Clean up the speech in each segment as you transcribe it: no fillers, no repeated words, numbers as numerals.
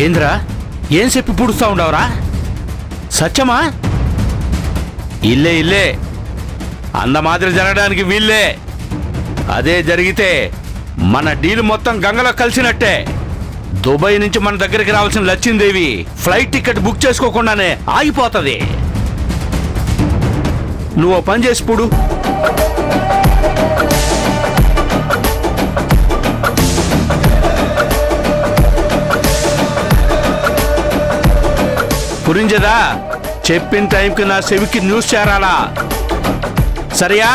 ఏంద్రా ఏం చెప్పి పుడుస్తా ఉండవరా? సత్యమా? ఇల్లే అంద మాదిరి జరగడానికి వీళ్ళే. అదే జరిగితే మన డీల్ మొత్తం గంగలో కలిసినట్టే. దుబాయ్ నుంచి మన దగ్గరికి రావాల్సిన లచ్చిందేవి ఫ్లైట్ టికెట్ బుక్ చేసుకోకుండానే ఆగిపోతుంది. నువ్వు పని చేసి పుడు. పురింజదా, చెప్పిన టైంకి నా చెవికి న్యూస్ చేరాలా? సరియా?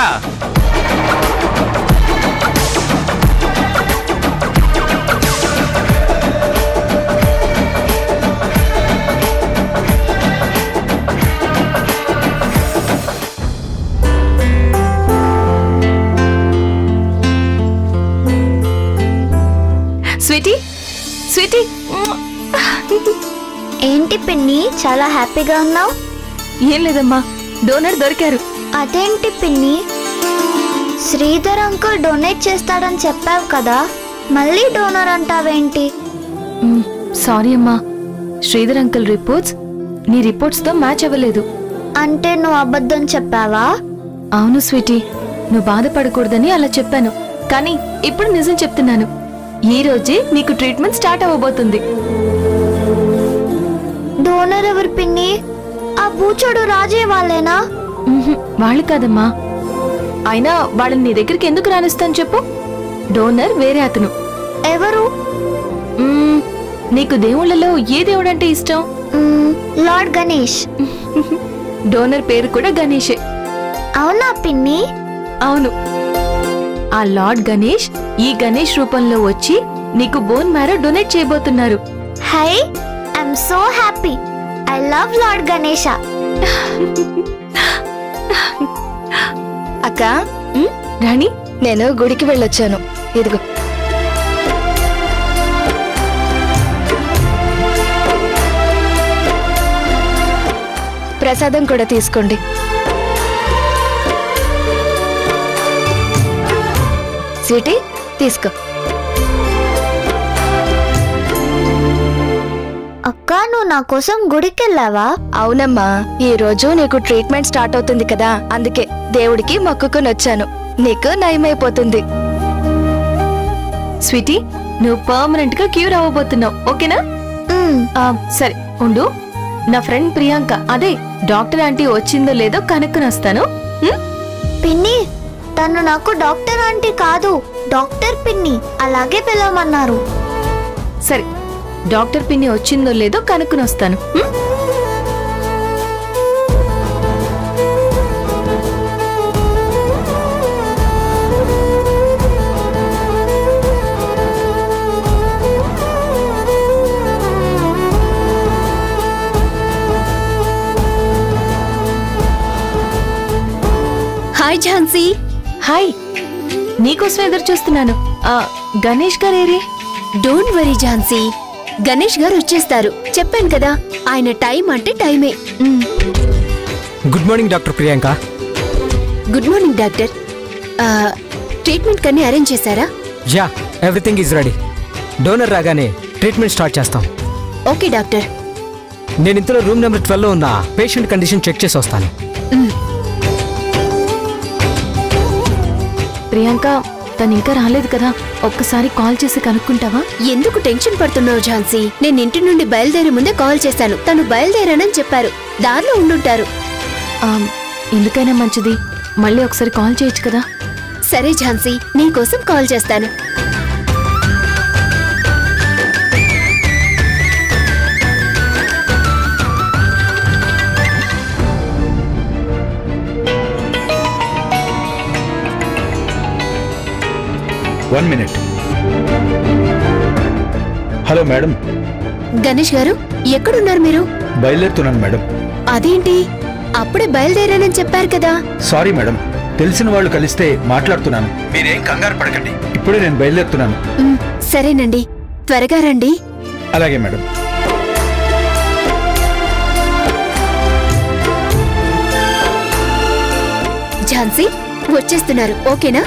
Sweetie, sweetie. ఏంటి పిన్ని చాలా హ్యాపీగా ఉన్నావు? ఏం లేదమ్మా, డోనర్ దొరికారు. అదేంటి పిన్ని, శ్రీధర్ అంకుల్ డొనేట్ చేస్తాడని చెప్పావు కదా, మళ్ళీ డోనర్ అంటావేంటి? సారీ అమ్మా, శ్రీధర్ అంకుల్ రిపోర్ట్స్ నీ రిపోర్ట్స్ తో మ్యాచ్ అవ్వలేదు. అంటే నువ్వు అబద్ధం చెప్పావా? అవును స్వీటీ, నువ్వు బాధపడకూడదని అలా చెప్పాను. కానీ ఇప్పుడు నిజం చెప్తున్నాను. ఈ రోజే నీకు ట్రీట్మెంట్ స్టార్ట్ అవ్వబోతుంది. డోనర్ ఎవరు పిన్ని? ఆ బూచోడు రాజే వాళ్ళేనా? వాళ్ళు కాదమ్మా. అయినా వాళ్ళని నీ దగ్గరికి ఎందుకు రానిస్తాను చెప్పు? డోనర్ వేరే అతను. ఎవరు? నీకు దేవుళ్ళలో ఏ దేవుడంటే ఇష్టం? లార్డ్ గణేష్. డోనర్ పేరు కూడా గణేషే. అవునా పిన్ని? అవును. ఆ లార్డ్ గణేష్ ఈ గణేష్ రూపంలో వచ్చి నీకు బోన్ మ్యారో డొనేట్ చేయబోతున్నారు. High, I'm so happy. I love lord Ganesha. అక్క, రాణి, నేను గుడికి వెళ్ళొచ్చాను. ఇదిగో. ప్రసాదం కూడా తీసుకోండి. స్వీటీ, తీసుకో. అక్క, నువ్వు నా కోసం గుడికి వెళ్ళావా? అవునమ్మా, ఈ రోజు నీకు ట్రీట్మెంట్ స్టార్ట్ అవుతుంది కదా, అందుకే దేవుడికి మొక్కుకొని వచ్చాను. నీకు నయమైపోతుంది. స్వీటీ, నువ్వు పర్మనెంట్ గా క్యూర్ అవ్వబోతున్నావు. ఓకేనా? సరే ఉండు. నా ఫ్రెండ్ ప్రియాంక, అదే డాక్టర్ ఆంటీ వచ్చిందో లేదో కనుక్కుని వస్తాను. పిన్ని, తను నాకు డాక్టర్ ఆంటీ కాదు, డాక్టర్ పిన్ని అలాగే పిలవమన్నారు. సరే, డాక్టర్ పిన్ని వచ్చిందో లేదో కనుక్కుని వస్తాను. హాయ్ ఝాన్సీ. హాయ్, నీకోసం ఎదురు చూస్తున్నాను. గణేష్ గారేరి? డోంట్ వరీ ఝాన్సీ, గణేష్ గారు వచ్చేస్తారు. చెప్పాను కదా, ఆయన టైం అంటే టైమే. Good morning doctor Priyanka. Good morning doctor. Treatment కన్నీ అరేంజ్ చేశారా? Yeah, everything is ready. Donor రాగానే ట్రీట్మెంట్ స్టార్ట్ చేస్తాం. Okay doctor. నేను ఇంతలో రూమ్ నెంబర్ 12లో ఉన్న పేషెంట్ కండిషన్ చెక్ చేసి వస్తాను. ప్రియాంక, తను ఇంకా రాలేదు కదా, ఒక్కసారి కాల్ చేసి కనుక్కుంటావా? ఎందుకు టెన్షన్ పడుతున్నావు ఝాన్సీ? నేను ఇంటి నుండి బయలుదేరే ముందే కాల్ చేశాను. తను బయలుదేరానని చెప్పారు. దారిలో ఉండుంటారు. ఎందుకైనా మంచిది, మళ్ళీ ఒకసారి కాల్ చేయొచ్చు కదా. సరే ఝాన్సీ, నీకోసం కాల్ చేస్తాను. One minute. Hello madam. Ganesh గారు, ఎక్కడున్నారు మీరు? బయలుదేరుతున్నాను మేడం. అదేంటి, అప్పుడే బయలుదేరానని చెప్పారు కదా? సారీ మేడం, తెలిసిన వాళ్ళు కలిస్తే మాట్లాడుతున్నాను. మీరేం కంగారు పడకండి, ఇప్పుడే నేను బయలుదేరుతున్నాను. సరేనండి, త్వరగా రండి. అలాగే మేడం. ఝాన్సీ వచ్చేస్తున్నారు, ఓకేనా?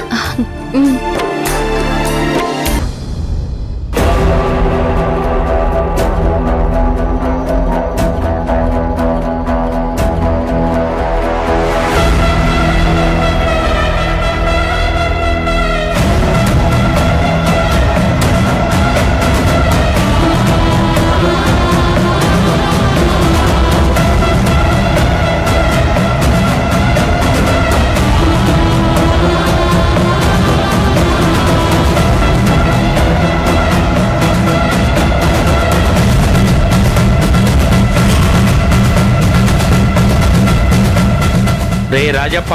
రే రాజప్ప,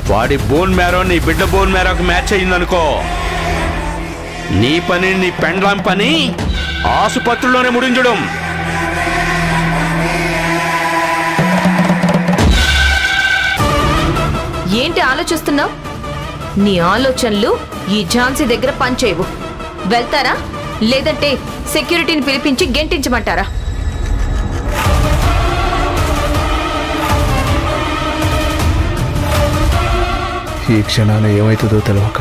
వాడి బోన్ మ్యారో నీ బిడ్డ బోన్ మ్యారోకి మ్యాచ్ అయిందనుకో, నీ పని నీ పెండ్లాం పని ఆసుపత్రిలోనే ముడించడం. ఏంటి ఆలోచిస్తున్నావు? నీ ఆలోచనలు ఈ ఝాన్సీ దగ్గర పనిచేయవు. వెళ్తారా లేదంటే సెక్యూరిటీని పిలిపించి గెంటించమంటారా? ఈ క్షణాన ఏమవుతుందో తెలియక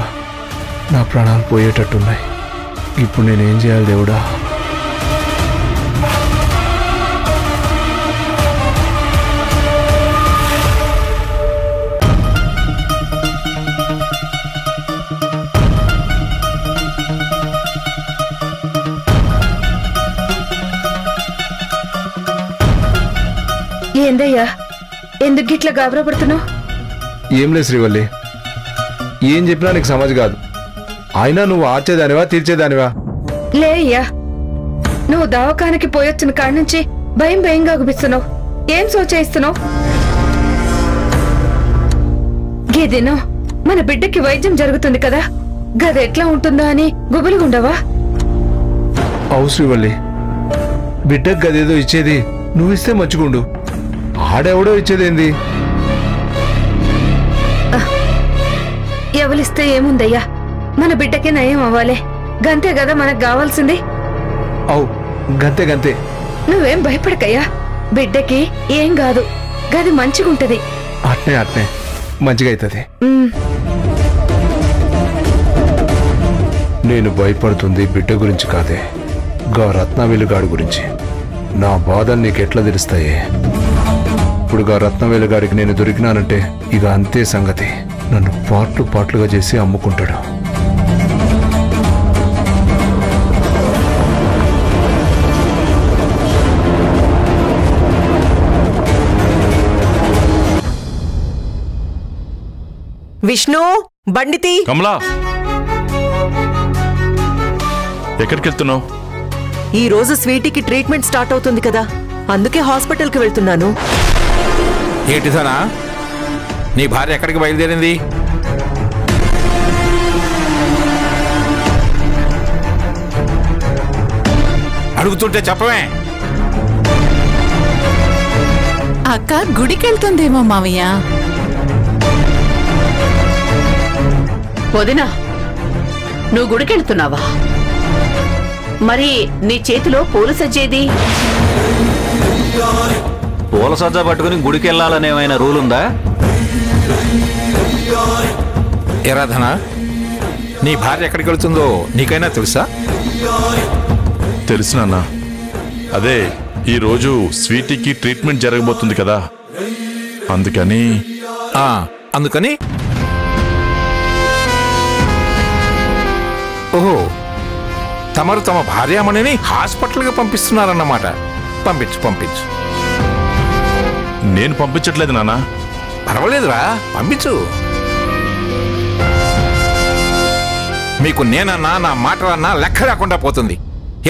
నా ప్రాణాలు పోయేటట్టున్నాయి. ఇప్పుడు నేనేం చేయాలి దేవుడా? ఏందయ్యా, ఎందుకు గిట్లా గాబరపడుతున్నావు? ఏం లేదు శ్రీవల్లి, ఏం చెప్పినా నీకు సమాజ్ కాదు. అయినా నువ్వు ఆర్చేదానివా తీర్చేదానివా? లే అయ్యా, నువ్వు దవాఖానకి పోయొచ్చిన కాడి నుంచి భయం భయంగా గుపిస్తున్నావు. ఏం సోచేయిస్తున్నావు? గేదేనో మన బిడ్డకి వైద్యం జరుగుతుంది కదా, గది ఎట్లా ఉంటుందా అని గుబులుగుండవా? అవు శ్రీవల్లి, బిడ్డకు గదేదో ఇచ్చేది నువ్విస్తే మంచుకుండు, ఆడెవడో ఇచ్చేదేంది? ఎవలిస్తే ఏముందయ్యా, మన బిడ్డకి నయం అవ్వాలే, గంతే కదా మనకు కావాల్సింది. అవు గంతే గంతే. నువ్వేం భయపడకయ్యా, బిడ్డకి ఏం కాదు, గది మంచిగుంటది. అట్నే అట్నే మంచిగా అవుతుంది. నేను భయపడుతుంది బిడ్డ గురించి కాదే, గా రత్నవేలుగాడి గురించి. నా బాధలు నీకెట్లా తెలుస్తాయే? ఇప్పుడు గా రత్నవేలుగాడికి నేను దొరికినానంటే ఇక అంతే సంగతి. నన్ను పార్ట్లు పార్ట్లుగా చేసి అమ్ముకుంటాడు. విష్ణు, బండితి. కమలా, ఎక్కడికి వెళ్తున్నావు? ఈ రోజు స్వీటీకి ట్రీట్మెంట్ స్టార్ట్ అవుతుంది కదా, అందుకే హాస్పిటల్కి వెళ్తున్నాను. ఏంటిదానా, నీ భార్య ఎక్కడికి బయలుదేరింది? అడుగుతుంటే చెప్పవే. అక్క గుడికెళ్తుందేమో మావయ్య. వదినా, నువ్వు గుడికెళ్తున్నావా? మరి నీ చేతిలో పూల సజ్జేది? పూల సజ్జ పట్టుకుని గుడికి వెళ్ళాలనేమైనా రూల్ ఉందా? ఎరాధన, నీ భార్య ఎక్కడికి వెళ్తుందో నీకైనా తెలుసా? తెలుసు నాన్న. అదే ఈరోజు స్వీటీకి ట్రీట్మెంట్ జరగబోతుంది కదా, అందుకని. అందుకని ఓహో, తమరు తమ భార్యామణిని హాస్పిటల్గా పంపిస్తున్నారన్నమాట. పంపించు పంపించు. నేను పంపించట్లేదు నాన్న. పర్వాలేదురా, పంపించు. మీకు నేనన్నా నా మాటలన్నా లెక్క లేకుండా పోతుంది.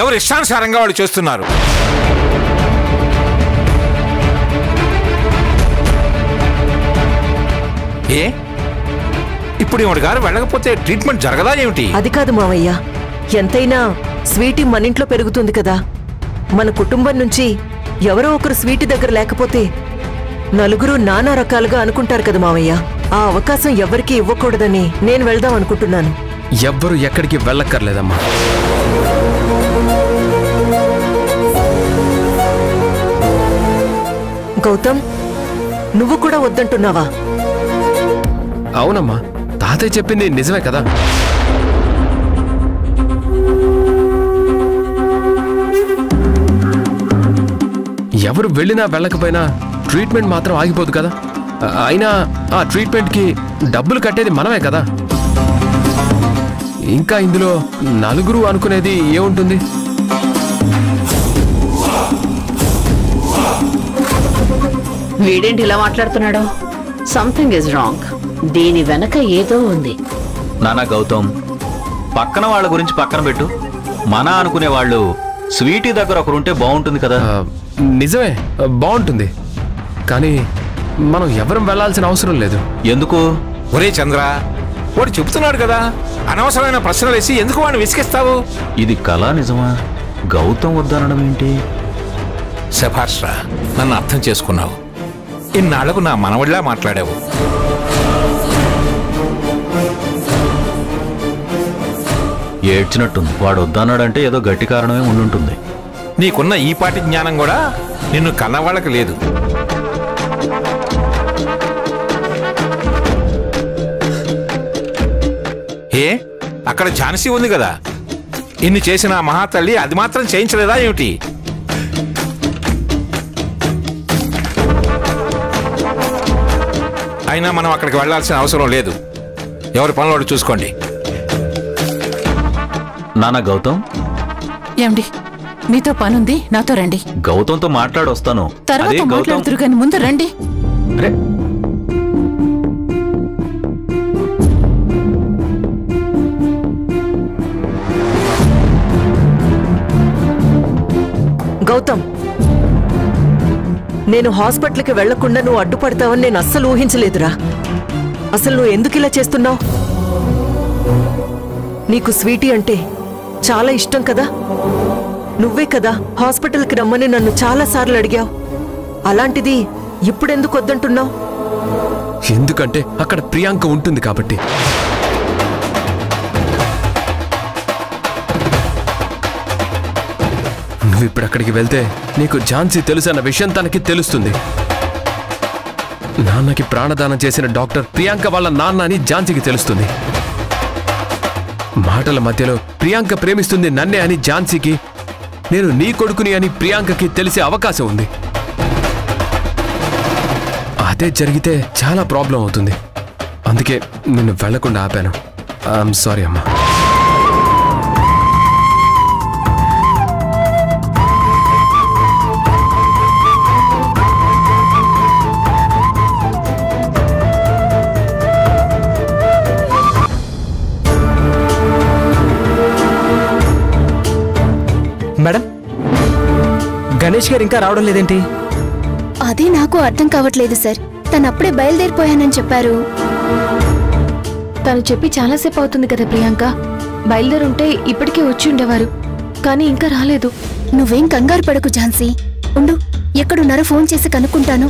ఎవరు ఇష్టానుసారంగా వాళ్ళు చేస్తున్నారు. ఏ ఇప్పుడు ఈవిడ గారు వెళ్ళకపోతే ట్రీట్మెంట్ జరగదా ఏమిటి? అది కాదు మావయ్య, ఎంతైనా స్వీటీ మన ఇంట్లో పెరుగుతుంది కదా. మన కుటుంబం నుంచి ఎవరో ఒకరు స్వీటీ దగ్గర లేకపోతే నలుగురు నానా రకాలుగా అనుకుంటారు కదా మావయ్య. ఆ అవకాశం ఎవరికీ ఇవ్వకూడదని నేను వెళ్దాం అనుకుంటున్నాను. ఎవ్వరు ఎక్కడికి వెళ్ళక్కర్లేదమ్మా. గౌతమ్, నువ్వు కూడా వద్దంటున్నావా? అవునమ్మా, తాతయ్య చెప్పింది నిజమే కదా. ఎవరు వెళ్ళినా వెళ్ళకపోయినా ట్రీట్మెంట్ మాత్రం ఆగిపోదు కదా. అయినా ఆ ట్రీట్మెంట్కి డబ్బులు కట్టేది మనమే కదా. ఇంకా ఇందులో నలుగురు అనుకునేది ఏముంటుంది? వీడేంటి ఇలా మాట్లాడుతున్నాడో? Something is wrong. దీని వెనక ఏదో ఉంది. నానా గౌతమ్, పక్కన వాళ్ళ గురించి పక్కన పెట్టు. మన అనుకునే వాళ్ళు స్వీటీ దగ్గర ఒకరుంటే బాగుంటుంది కదా. నిజమే, బాగుంటుంది. కానీ మనం ఎవరం వెళ్లాల్సిన అవసరం లేదు. ఎందుకు? ఒరే చంద్ర, వాడు చెబుతున్నాడు కదా, అనవసరమైన ప్రశ్నలు వేసి ఎందుకు వాడిని విసిగిస్తావు? ఇది కళ నిజమా? గౌతమ్ వద్దనడం ఏంటి? శభాష్రా, నన్ను అర్థం చేసుకున్నావు. ఇన్నాళ్లకు నా మనవడిలా మాట్లాడావు. ఏడ్చినట్టుంది. వాడు వద్దన్నాడంటే ఏదో గట్టి కారణమే ఉండుంటుంది. నీకున్న ఈ పాటి జ్ఞానం కూడా నిన్ను కన్నవాళ్ళకి లేదు. ఏ అక్కడ ఝాన్సీ ఉంది కదా, ఇన్ని చేసిన ఆ మహాతల్లి అది మాత్రం చేయించలేదా ఏమిటి? అయినా మనం అక్కడికి వెళ్లాల్సిన అవసరం లేదు. ఎవరి పనులు చూసుకోండి. నానా గౌతమ్, ఏమండి, మీతో పనుంది, నాతో రండి. గౌతమ్తో మాట్లాడొస్తాను. తర్వాత మాట్లాడుతురు కానీ ముందు రండి. గౌతమ్, నేను హాస్పిటల్కి వెళ్లకుండా నువ్వు అడ్డుపడతావని నేను అస్సలు ఊహించలేదురా. అసలు నువ్వు ఎందుకు ఇలా చేస్తున్నావు? నీకు స్వీటీ అంటే చాలా ఇష్టం కదా. నువ్వే కదా హాస్పిటల్కి రమ్మని నన్ను చాలా సార్లు అడిగావు. అలాంటిది ఇప్పుడెందుకు వద్దంటున్నావు? ఎందుకంటే అక్కడ ప్రియాంక ఉంటుంది కాబట్టి. నువ్వు ఇప్పుడు అక్కడికి వెళ్తే నీకు ఝాన్సీ తెలుసు అన్న విషయం తనకి తెలుస్తుంది. నాన్నకి ప్రాణదానం చేసిన డాక్టర్ ప్రియాంక వాళ్ళ నాన్న అని ఝాన్సీకి తెలుస్తుంది. మాటల మధ్యలో ప్రియాంక ప్రేమిస్తుంది నన్నే అని ఝాన్సీకి, నేను నీ కొడుకుని అని ప్రియాంకకి తెలిసే అవకాశం ఉంది. అదే జరిగితే చాలా ప్రాబ్లం అవుతుంది. అందుకే నిన్ను వెళ్లకుండా ఆపాను. ఐఎమ్ సారీ అమ్మా. మేడం, గణేష్ గారు ఇంకా రావడం లేదేంటి? అదే నాకు అర్థం కావట్లేదు సార్. తను అప్పుడే బయలుదేరిపోయానని చెప్పారు. తను చెప్పి చాలాసేపు అవుతుంది కదా ప్రియాంక. బయలుదేరుంటే ఇప్పటికే వచ్చి ఉండేవారు, కానీ ఇంకా రాలేదు. నువ్వేం కంగారు పడకు ఝాన్సీ. ఉండు, ఎక్కడున్నారో ఫోన్ చేసి కనుక్కుంటాను.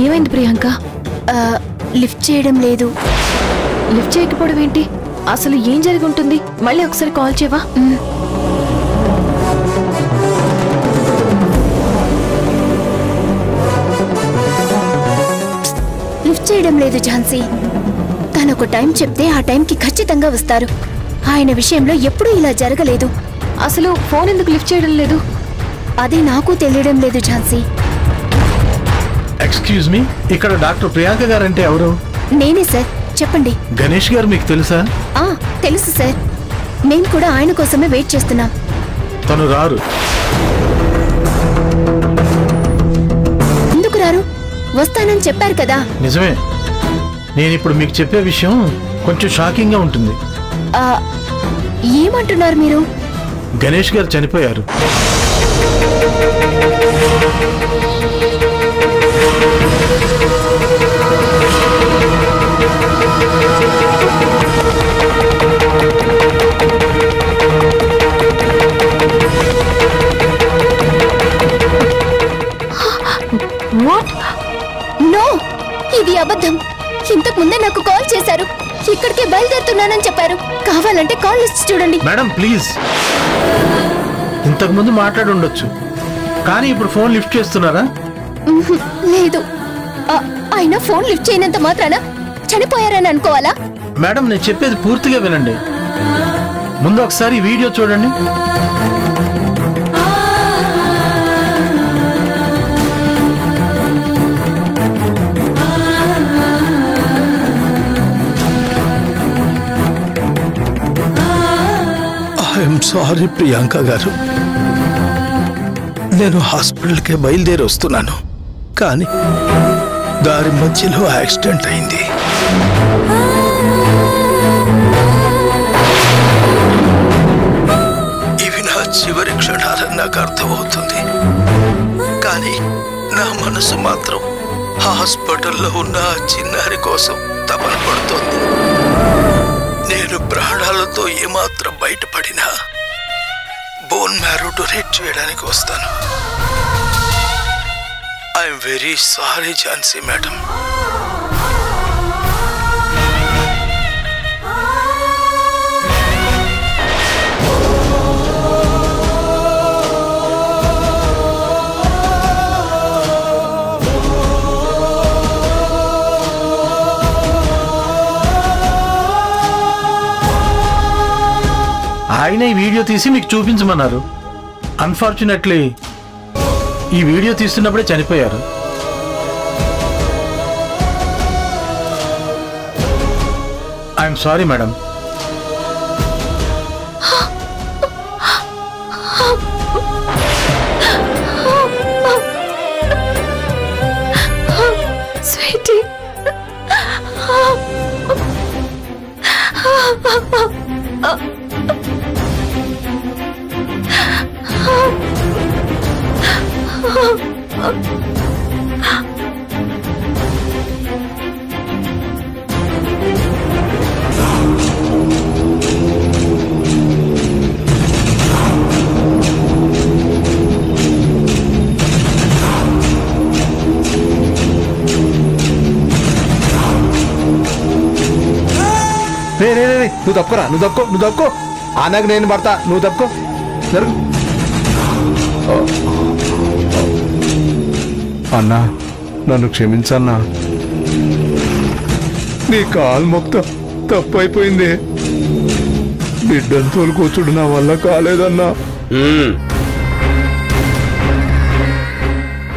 ఏమైంది ప్రియాంక? లిఫ్ట్ చేయడం లేదు. లిఫ్ట్ చేయకపోవడం ఏంటి? అసలు ఏం జరిగి ఉంటుంది? మళ్ళీ ఒకసారి కాల్ చేయవా? లిఫ్ట్ చేయడం లేదు ఝాన్సీ. తనొక టైం చెప్తే ఆ టైంకి ఖచ్చితంగా వస్తారు. ఆయన విషయంలో ఎప్పుడూ ఇలా జరగలేదు. అసలు ఫోన్ ఎందుకు లిఫ్ట్ చేయడం లేదు? అది నాకు తెలియడం లేదు ఝాన్సీ. ఎక్స్క్యూజ్ మీ, ఇక్కడ డాక్టర్ ప్రియాంక గారంటే ఎవరు? నేనే సార్, చెప్పండి. గణేష్ గారు మీకు తెలుసా? తెలుసు సార్. మేము కూడా ఆయన కోసమే వెయిట్ చేస్తున్నాం. తను రారు. ఎందుకు రారు? వస్తానని చెప్పారు కదా. నిజమే. నేనిప్పుడు మీకు చెప్పే విషయం కొంచెం షాకింగ్ గా ఉంటుంది. ఏమంటున్నారు మీరు? గణేష్ గారు చనిపోయారు. వెళ్తున్నానని చెప్పారు. కావాలంటే కాల్ లిస్ట్ చూడండి. మేడం ప్లీజ్, ఇంతకు ముందు మాట్లాడి ఉండొచ్చు, కానీ ఇప్పుడు ఫోన్ లిఫ్ట్ చేస్తున్నారా? లేదు, ఆయన ఫోన్ లిఫ్ట్ చేయనంత మాత్రాన చనిపోయారని అనుకోవాలా? మేడం నేను చెప్పేది పూర్తిగా వినండి. ముందు ఒకసారి వీడియో చూడండి. ఐఎమ్ సారీ ప్రియాంక గారు, నేను హాస్పిటల్కి బయలుదేరి వస్తున్నాను, కానీ దారి మధ్యలో యాక్సిడెంట్ అయింది. ఇవి నా చివరి క్షణాలని నాకు అర్థమవుతుంది, కానీ నా మనసు మాత్రం హాస్పిటల్లో ఉన్న చిన్నారి కోసం తపన పడుతోంది. నేను ప్రాణాలతో ఏమాత్రం బయటపడినా బోన్ మ్యారో డొనేట్ చేయడానికి వస్తాను. I'm very sorry Jhansi madam. ఆయన ఈ వీడియో తీసి మీకు చూపించమన్నారు. అన్ఫార్చునేట్లీ ఈ వీడియో తీస్తున్నప్పుడే చనిపోయారు. I'm sorry madam. స్వీటీ, నువ్వు తప్పుకోరా, నువ్వు తప్పుకో. ఆనకు నేను పడతా, నువ్వు తప్పుకో. జరుగు. అన్నా నన్ను క్షమించన్నా, నీ కాలు మొత్తం తప్పు అయిపోయింది. బిడ్డను తోలుకొచ్చుడు నా వల్ల కాలేదన్నా.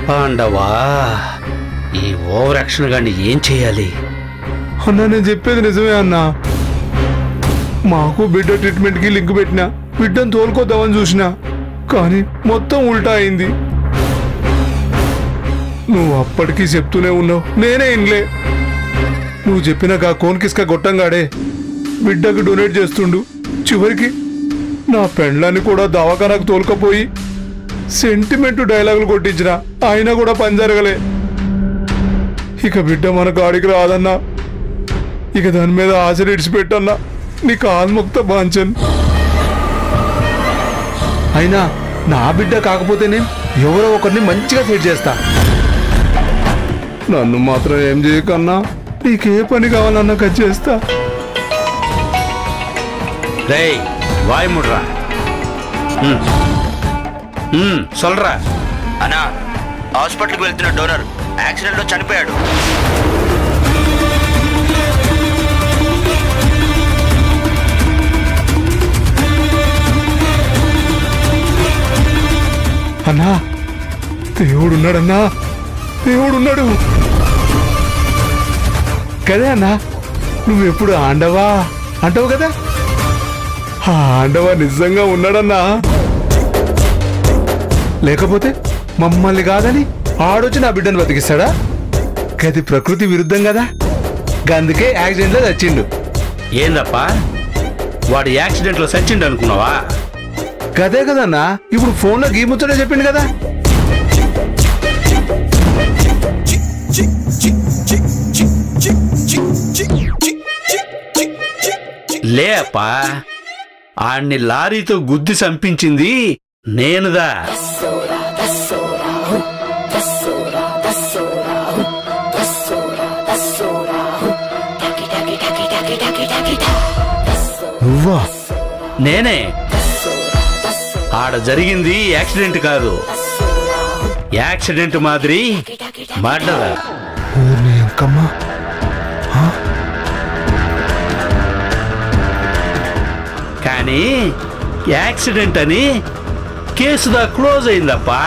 పాండవా, ఈ ఓవర్ యాక్షన్ గాని ఏం చేయాలి? అన్నా నేను చెప్పేది నిజమే అన్నా. మాకు బిడ్డ ట్రీట్మెంట్కి లింక్ పెట్టినా, బిడ్డను తోలుకొద్దామని చూసినా, కానీ మొత్తం ఉల్టా అయింది. నువ్వు అప్పటికీ చెప్తూనే ఉన్నావు, నేనే ఇన్లే. నువ్వు చెప్పినాక కోన్కిస్క గొట్టంగాడే బిడ్డకు డొనేట్ చేస్తుండు. చివరికి నా పెండ్లాన్ని కూడా దవాఖానకు తోలుకపోయి సెంటిమెంట్ డైలాగులు కొట్టించిన, అయినా కూడా పని జరగలే. ఇక బిడ్డ మనకు ఆడికి రాదన్నా, ఇక దాని మీద ఆశ ఇడిచిపెట్టన్నా. నీకు ఆల్ముక్త బాంచన్. అయినా నా బిడ్డ కాకపోతే నేను ఎవరో ఒకరిని మంచిగా సెట్ చేస్తా. నన్ను మాత్రం ఏం చేయకన్నా, నీకే పని కావాలన్నా కట్ చేస్తా. రేయ్ వాయ్ ముడ్రా, సొల్రా. అన్నా, హాస్పిటల్కి వెళ్తున్న డోనర్ యాక్సిడెంట్లో చనిపోయాడు. అన్నా దేవుడున్నాడన్నా, దేవుడున్నాడు కదే అన్నా. నువ్వెప్పుడు ఆండవా అంటావు కదా, ఆ ఆండవా నిజంగా ఉన్నాడన్నా. లేకపోతే మమ్మల్ని కాదని ఆడొచ్చి నా బిడ్డను బతికిస్తాడా? గది ప్రకృతి విరుద్ధం కదా, అందుకే యాక్సిడెంట్లో చచ్చిండు. ఏందప్పా వాడు యాక్సిడెంట్లో చచ్చిండు అనుకున్నావా? కదే కదన్నా, ఇప్పుడు ఫోన్లో గీముచ్చడే చెప్పిండు కదా. లే అప్పా, ఆణ్ణి లారీతో గుద్ది చంపించింది నేనుదా. నువ్వా? నేనే. ఆడ జరిగింది యాక్సిడెంట్ కాదు, యాక్సిడెంట్ మాదిరి మర్డర్. ఊరిని అంకమ్మా. కానీ యాక్సిడెంట్ అని కేసుదా క్లోజ్ అయిందప్పా.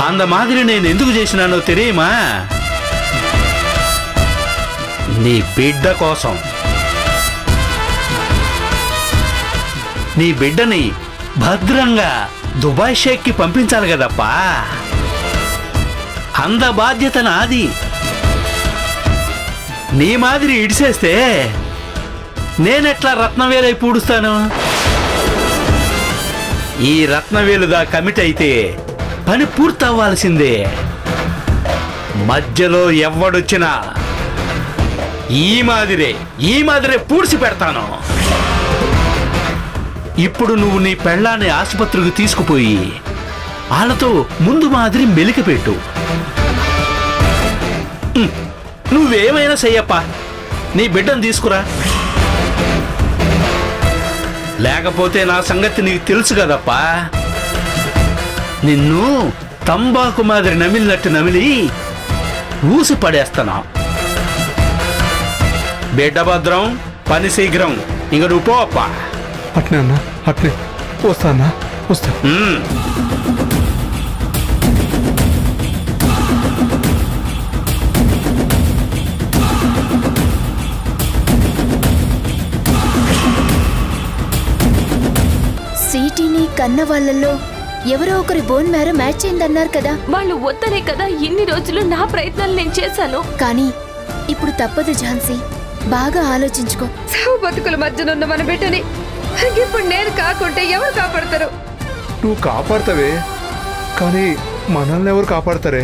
అంద మాదిరి నేను ఎందుకు చేసినానో తెలియమా? నీ బిడ్డ కోసం. నీ బిడ్డని భద్రంగా దుబాయ్ షేక్కి పంపించాలి కదప్పా. అంద బాధ్యత నాది. నీ మాదిరి ఇడిసేస్తే నేనెట్లా రత్నవేలై పూడుస్తాను? ఈ రత్నవేలుదా కమిట్ అయితే పని పూర్తవ్వాల్సిందే. మధ్యలో ఎవడొచ్చినా ఈ మాదిరే పూడ్చి పెడతాను. ఇప్పుడు నువ్వు నీ పెళ్ళాన్ని ఆసుపత్రికి తీసుకుపోయి వాళ్ళతో ముందు మాదిరి మెలికపెట్టు. నువ్వేమైనా చెయ్యప్పా, నీ బిడ్డను తీసుకురా. లేకపోతే నా సంగతి నీకు తెలుసు కదప్పా. నిన్ను తంబాకు మాదిరి నమిలినట్టు నమిలి ఊసి పడేస్తాను. బిడ్డ భద్రం, పని శీఘ్రం. ఇంక నువ్వు పో అప్పా. అట్నే అన్నా, అట్నే వస్తా. సిటీని కన్న వాళ్ళల్లో ఎవరో ఒకరి బోన్ మ్యారో మ్యాచ్ అయిందన్నారు కదా. వాళ్ళు వద్దనే కదా ఇన్ని రోజులు నా ప్రయత్నాలు నేను చేశాను. కానీ ఇప్పుడు తప్పదు ఝాన్సీ, బాగా ఆలోచించుకో. సావు బతుకుల మధ్యనున్న మన బిడ్డని ఇప్పుడు నేను కాకుంటే ఎవరు కాపాడతారు? నువ్వు కాపాడతావే, కానీ మనల్ని ఎవరు కాపాడతారే?